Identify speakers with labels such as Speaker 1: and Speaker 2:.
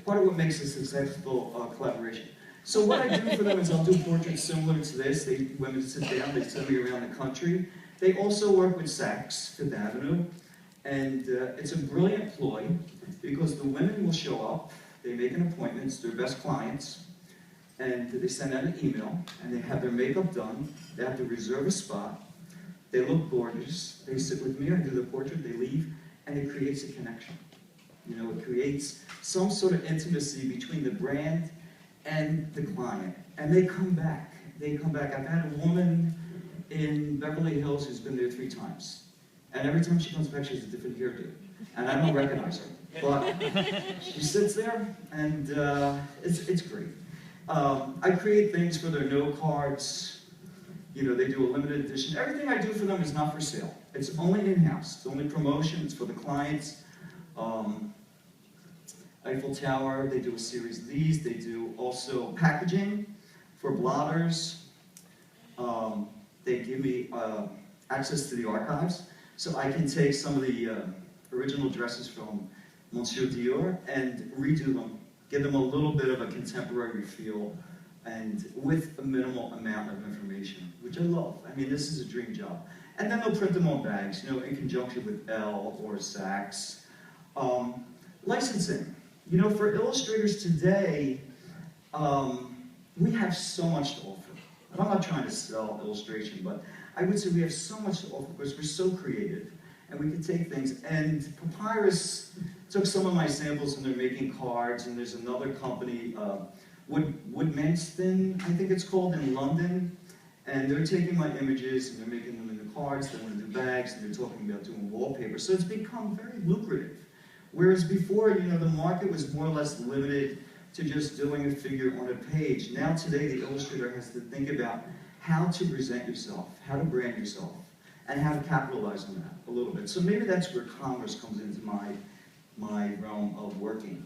Speaker 1: part of what makes a successful collaboration. So what I do for them is I'll do portraits similar to this. Women sit down, they send me around the country. They also work with Saks, Fifth Avenue, and it's a brilliant ploy because the women will show up, they make an appointment, it's their best clients, and they send out an email, and they have their makeup done, they have to reserve a spot, they look gorgeous, they sit with me, I do the portrait, they leave, and it creates a connection. You know, it creates some sort of intimacy between the brand and the client, and they come back. They come back. I've had a woman in Beverly Hills who's been there 3 times, and every time she comes back, she has a different hairdo, and I don't recognize her, but she sits there, and it's great. I create things for their note cards. You know, they do a limited edition. Everything I do for them is not for sale. It's only in-house. It's only promotion. It's for the clients. Eiffel Tower, they do a series of these. They do also packaging for blotters. They give me access to the archives, so I can take some of the original dresses from Monsieur Dior and redo them, give them a little bit of a contemporary feel, and with a minimal amount of information, which I love. I mean, this is a dream job. And then they'll print them on bags, you know, in conjunction with Elle or Saks. Licensing. You know, for illustrators today, we have so much to offer. And I'm not trying to sell illustration, but I would say we have so much to offer because we're so creative. And we can take things, and Papyrus took some of my samples and they're making cards, and there's another company, Woodmanston, I think it's called, in London, and they're taking my images and they're making them into cards, they want to do bags, and they're talking about doing wallpaper. So it's become very lucrative. Whereas before, you know, the market was more or less limited to just doing a figure on a page. Now today, the illustrator has to think about how to present yourself, how to brand yourself, and how to capitalize on that a little bit. So maybe that's where commerce comes into my realm of working.